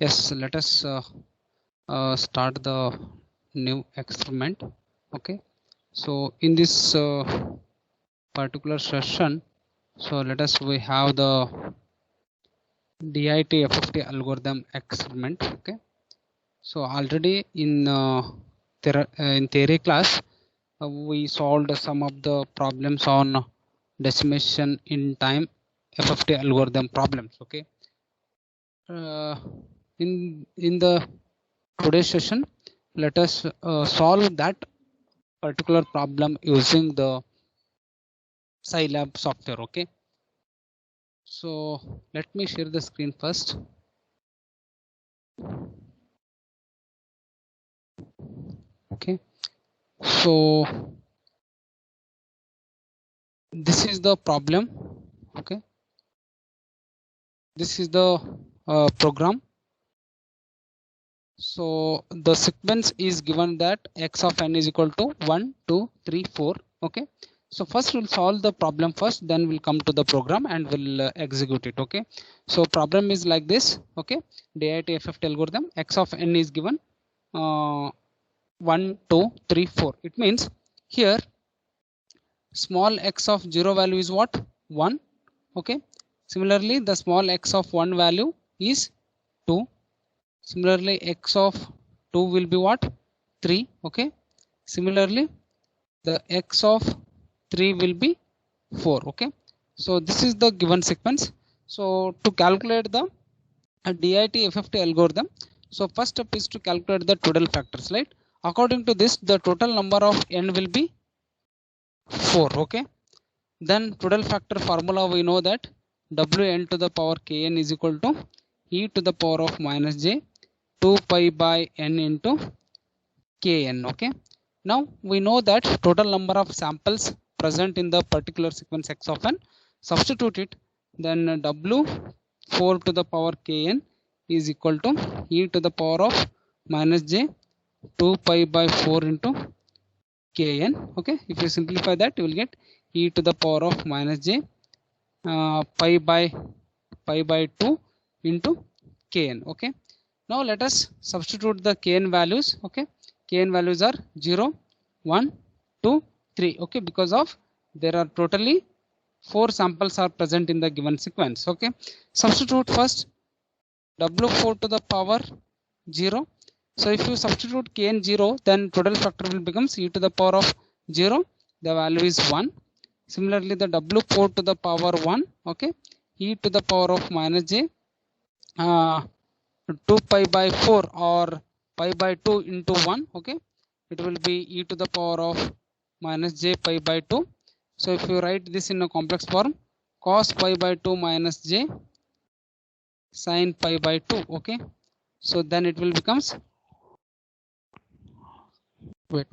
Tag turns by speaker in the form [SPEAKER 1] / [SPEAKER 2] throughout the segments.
[SPEAKER 1] Yes, let us start the new experiment. Okay, so in this particular session, so let us we have the DIT FFT algorithm experiment. Okay, so already in theory class we solved some of the problems on decimation in time FFT algorithm problems. Okay, uh, in the today's session, let us solve that particular problem using the Scilab software. Okay, so let me share the screen first. Okay, so this is the problem. Okay, this is the program. So the sequence is given that x of n is equal to 1 2 3 4. Okay, so first we'll solve the problem first, then we'll come to the program and we'll execute it. Okay, so problem is like this. Okay, DIT FFT algorithm, x of n is given 1 2 3 4. It means here small x of 0 value is what? 1. Okay, similarly the small x of 1 value is 2. Similarly x of 2 will be what? 3. Okay, similarly the x of 3 will be 4. Okay, so this is the given sequence. So to calculate the DIT FFT algorithm, so first step is to calculate the total factors, right? According to this, the total number of n will be 4. Okay, then total factor formula, we know that Wn to the power kn is equal to e to the power of minus j 2 pi by n into kn. Okay, now we know that total number of samples present in the particular sequence x of n. Substitute it, then w4 to the power kn is equal to e to the power of minus j 2 pi by 4 into kn. Okay, if you simplify that, you will get e to the power of minus j pi by 2 into kn. Okay, now let us substitute the kn values. Okay, kn values are 0 1 2 3. Okay, because of there are totally 4 samples are present in the given sequence. Okay, substitute first w4 to the power 0. So if you substitute kn 0, then total factor will becomes e to the power of 0, the value is 1. Similarly the w4 to the power 1. Okay, e to the power of minus j 2 pi by 4 or pi by 2 into 1. Okay, it will be e to the power of minus j pi by 2. So if you write this in a complex form, cos pi by 2 minus j sin pi by 2. Okay, so then it will becomes, wait,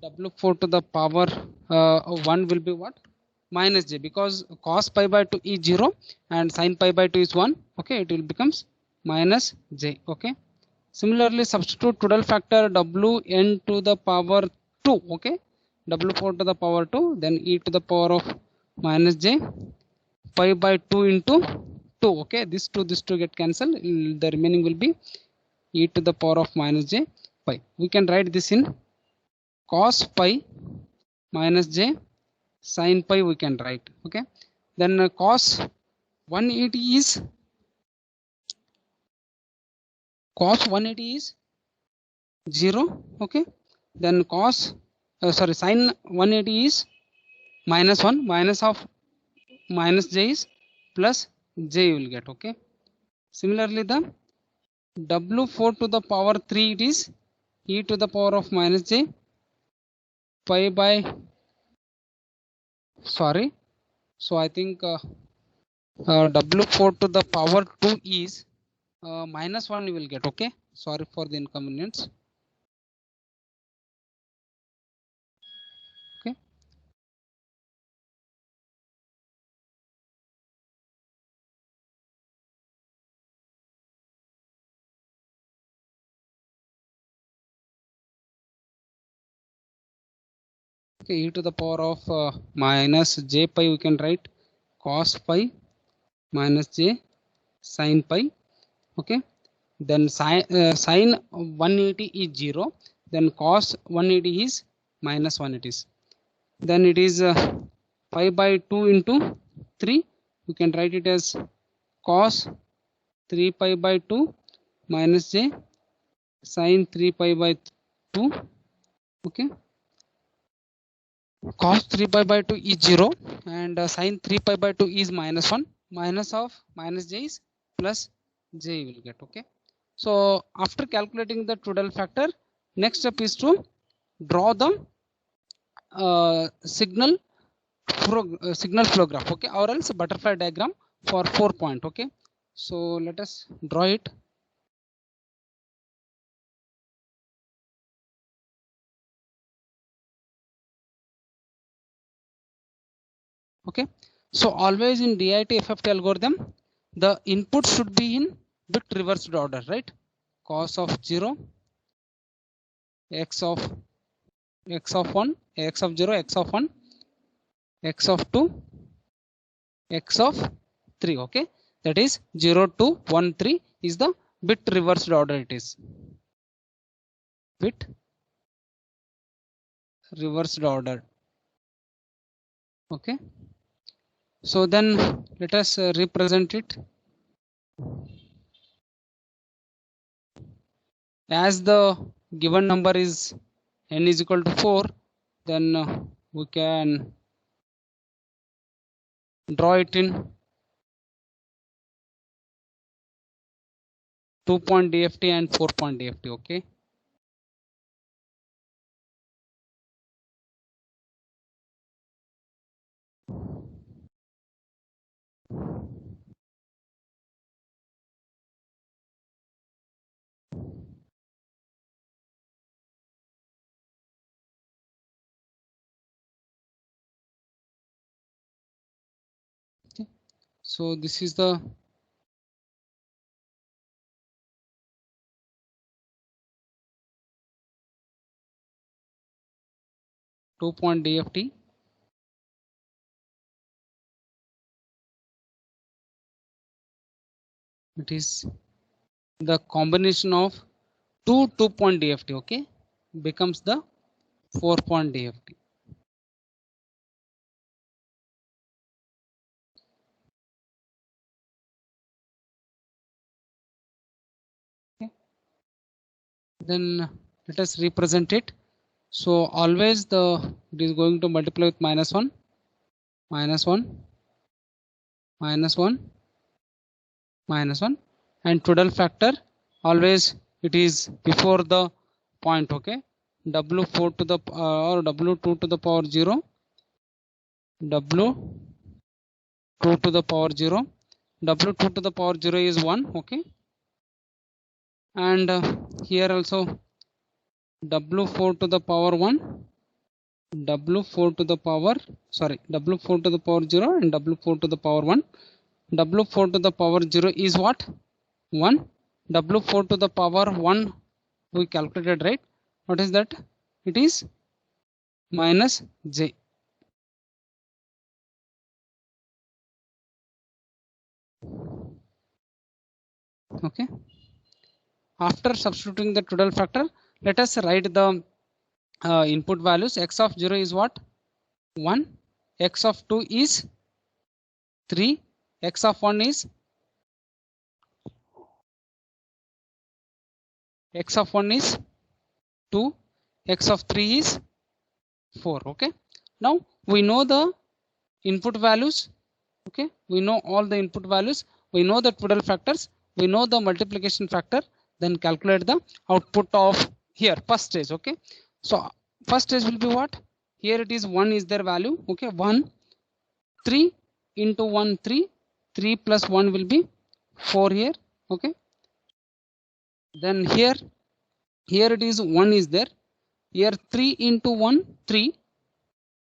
[SPEAKER 1] w4 to the power 1 will be what? Minus j, because cos pi by 2 is 0 and sin pi by 2 is 1. Okay, it will becomes minus j. Okay, similarly substitute total factor wn to the power 2. Okay, w4 to the power 2, then e to the power of minus j pi by 2 into 2. Okay, this 2 get cancelled, the remaining will be e to the power of minus j pi. We can write this in cos pi minus j sin pi, we can write. Okay, then cos 180 is cos 180 is 0. Okay, then cos sorry sin 180 is minus 1, minus of minus j is plus j you will get. Okay, similarly the w4 to the power 3, it is e to the power of minus j pi by, sorry, so I think w4 to the power 2 is minus 1 you will get. Okay, sorry for the inconvenience. Okay, Okay, e to the power of minus j pi, we can write cos pi minus j sin pi. Okay, then sin 180 is 0, then cos 180 is minus 1 it is. Then it is pi by 2 into 3, you can write it as cos 3 pi by 2 minus j sin 3 pi by 2. Okay, cos 3 pi by 2 is 0 and sin 3 pi by 2 is minus 1. Minus of minus j is plus j you will get. Okay, so after calculating the Trudel factor, next step is to draw the signal flow graph, okay, or else butterfly diagram for 4 point. Okay, so let us draw it. Okay, so always in DIT FFT algorithm, the input should be in bit reversed order, right? Cos of 0, x of 1, x of 0, x of 1, x of 2, x of 3. Okay, that is 0 to 1 3 is the bit reversed order. It is bit reversed order. Okay, so then let us represent it as the given number is n is equal to 4, then we can draw it in 2-point DFT and 4-point DFT. Okay, so this is the two-point DFT. It is the combination of two-point DFT. Okay, becomes the 4-point DFT. Okay, then let us represent it. So always it is going to multiply with minus 1, minus 1, minus 1, minus 1, and Trudel factor always it is before the point. Okay, w4 to the or w2 to the power 0, w2 to the power 0, w2 to the power 0 is 1. Okay, and here also w4 to the power 1, w4 to the power w4 to the power 0 and w4 to the power 1. W4 to the power 0 is what? 1. W4 to the power 1 we calculated, right? What is that? It is minus j. Okay, after substituting the Trudel factor, let us write the input values. X of 0 is what? 1. X of 2 is 3. X of 1 is x of 1 is 2. X of 3 is 4. Okay, now we know the input values. Okay, we know all the input values, we know the Trudel factors, we know the multiplication factor, then calculate the output of here first stage. Okay, so first stage will be what? Here it is 1 is their value. Okay, 1, 3 into 1 3, 3 plus 1 will be 4 here. Okay, then here it is 1 is there. Here 3 into 1 3,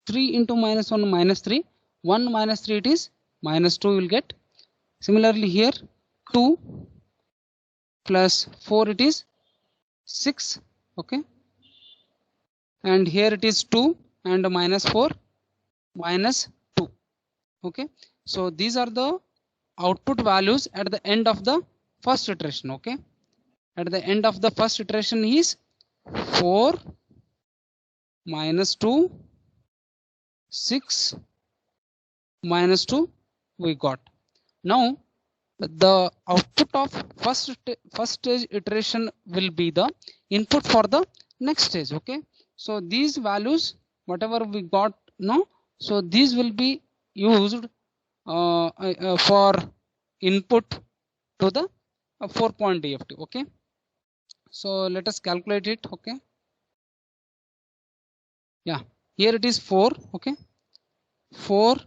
[SPEAKER 1] 3 into minus 1 minus 3, 1 minus 3 it is minus 2 will get. Similarly here 2 plus 4 it is 6. Okay, and here it is 2 and minus 4 minus 2. Okay, so these are the output values at the end of the first iteration. Okay, at the end of the first iteration is 4 minus 2 6 minus 2 we got. Now the output of first stage iteration will be the input for the next stage. Okay, so these values whatever we got now, so these will be used for input to the 4-point DFT. Okay, so let us calculate it. Okay, yeah, here it is 4. Okay, 4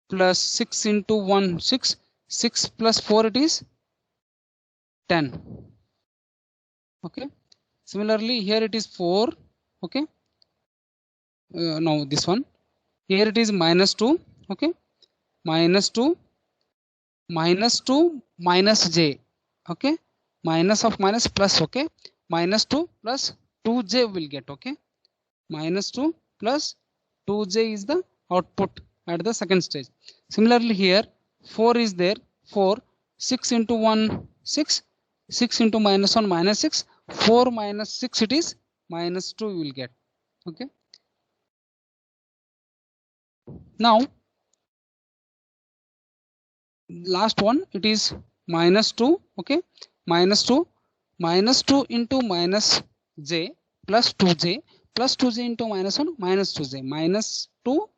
[SPEAKER 1] plus 6 into 1 6, 6 plus 4 it is 10. Okay, similarly here it is 4. Okay, now this one, here it is minus 2. Okay, minus 2 minus 2 minus j. Okay, minus of minus plus. Okay, minus 2 plus 2j will get. Okay, minus 2 plus 2j is the output at the second stage. Similarly here 4 is there, 4, 6 into 1 6, 6 into minus 1 minus 6, 4 minus 6 it is minus 2 you will get. Okay, now last one it is minus 2. Okay, minus 2 into minus j plus 2j plus 2j into minus 1 minus 2j minus 2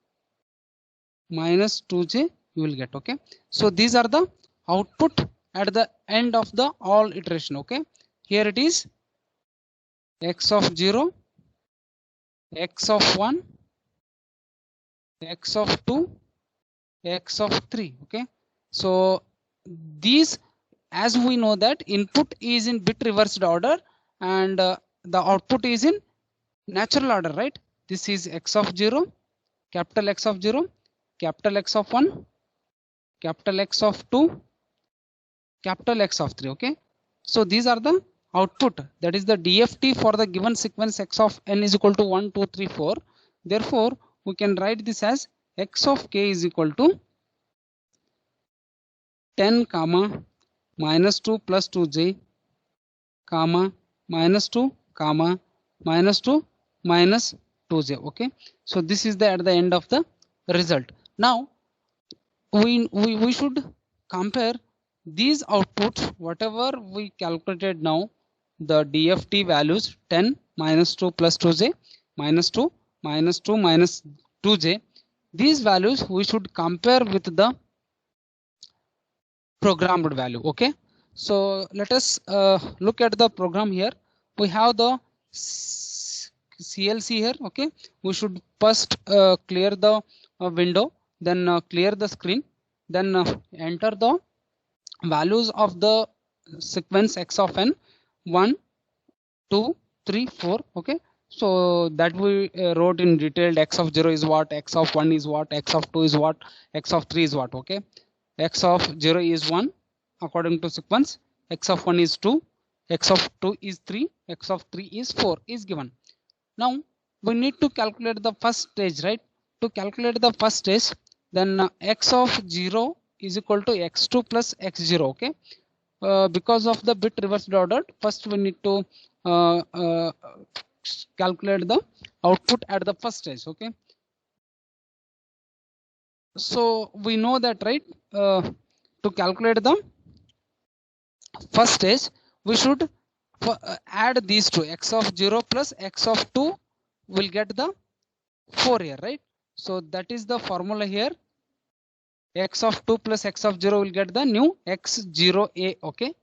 [SPEAKER 1] minus 2j you will get. Okay, so these are the output at the end of the all iteration. Okay, here it is x of 0, x of 1, x of 2, x of 3. Okay, so these, as we know that input is in bit reversed order and the output is in natural order, right? This is x of 0, capital X of 0, capital X of 1, capital X of 2, capital X of 3. Okay, so these are the output, that is the DFT for the given sequence x of n is equal to 1 2 3 4. Therefore we can write this as x of k is equal to 10 comma minus 2 plus 2j comma minus 2 comma minus 2 minus 2j. Okay, so this is the at the end of the result. Now we should compare these outputs whatever we calculated now, the DFT values 10 minus 2 plus 2j minus 2 minus 2 minus 2j, these values we should compare with the programmed value. Okay, so let us look at the program. Here we have the CLC here. Okay, we should first clear the window, then clear the screen, then enter the values of the sequence x of n 1 2 3 4. Okay, so that we wrote in detailed, x of 0 is what, x of 1 is what, x of 2 is what, x of 3 is what. Okay, x of 0 is 1 according to sequence, x of 1 is 2, x of 2 is 3, x of 3 is 4 is given. Now we need to calculate the first stage, right? To calculate the first stage, then x of 0 is equal to x2 plus x0. Okay, because of the bit reversed order, first we need to calculate the output at the first stage. Okay, so we know that, right? To calculate the first stage we should add these two, x of 0 plus x of 2 will get the 4 here, right? So that is the formula here, x of 2 plus x of 0 will get the new x0a. Okay,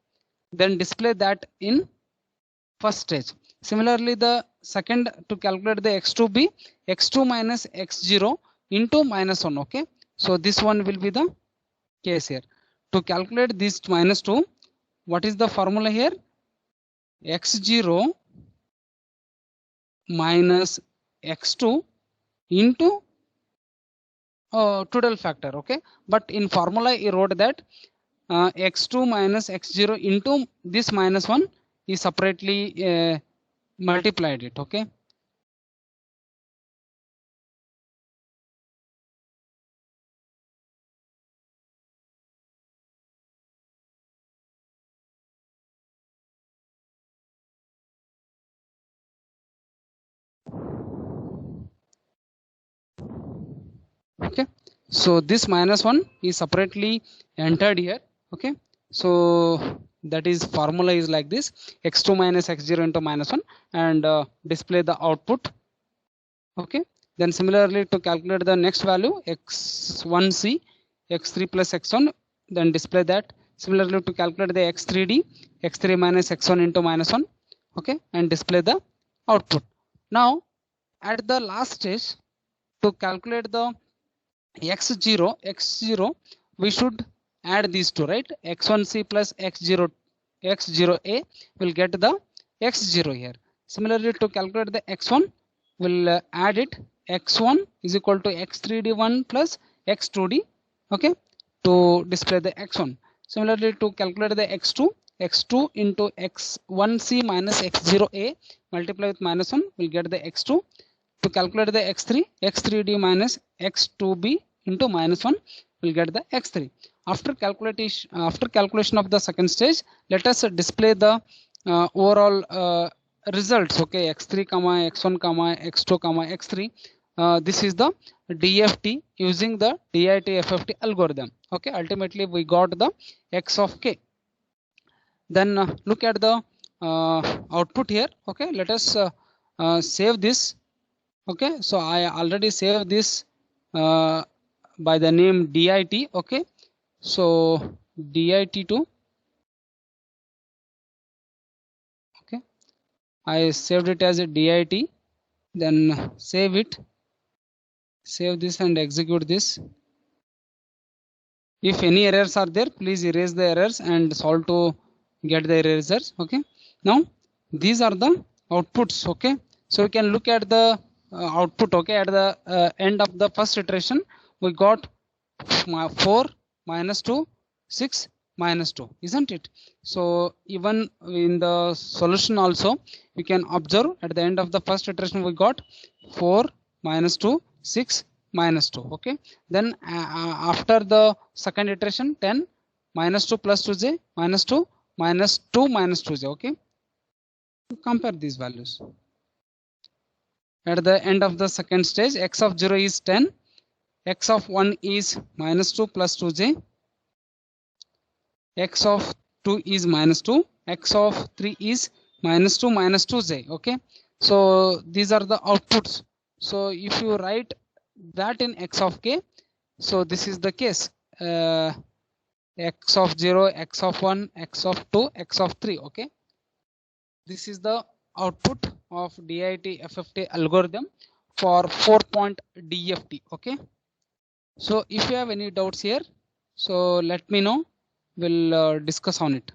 [SPEAKER 1] then display that in first stage. Similarly the second, to calculate the x2b, x2 minus x0 into minus 1. Okay, so this one will be the case here. To calculate this minus 2, what is the formula here? x0 minus x2 into total factor. Okay, but in formula he wrote that x2 minus x0 into this minus 1 is separately multiplied it. Okay, Okay, so this -1 is separately entered here. Okay, so that is formula is like this: x2 minus x0 into -1, and display the output. Okay, then similarly to calculate the next value x1c, x3 plus x1, then display that. Similarly to calculate the x3d, x3 minus x1 into -1. Okay, and display the output. Now at the last stage, to calculate the x0, we should add these two, right? x1c plus x0a will get the x0 here. Similarly to calculate the x1, we'll add it. x1 is equal to x3d1 plus x2d, okay, to display the x1. Similarly to calculate the x2 into x1c minus x0a multiply with -1 will get the x2. To calculate the x3d minus x2b into -1 will get the x3. After calculation of the second stage, let us display the overall results. Okay, x3 comma x1 comma x2 comma x3. This is the DFT using the DIT FFT algorithm. Okay, ultimately we got the x of k. Then look at the output here. Okay, let us save this. Okay, so I already saved this by the name DIT. Okay, so DIT2. Okay, I saved it as a DIT. Then save it. Save this and execute this. If any errors are there, please erase the errors and solve to get the erasers. Okay, now these are the outputs. Okay, so we can look at the output. Okay, at the end of the first iteration, we got 4 minus 2 6 minus 2, isn't it? So even in the solution also you can observe at the end of the first iteration we got 4 minus 2 6 minus 2. Okay, then after the second iteration 10 minus 2 plus 2j minus 2 minus 2 minus 2j. Okay, compare these values. At the end of the second stage, x of 0 is 10, x of 1 is minus 2 plus 2j, x of 2 is minus 2, x of 3 is minus 2 minus 2j. Okay, so these are the outputs. So if you write that in x of k, so this is the case, x of 0, x of 1, x of 2, x of 3. Okay, this is the output of DIT FFT algorithm for 4-point DFT. Okay, so if you have any doubts here, so let me know, we'll discuss on it.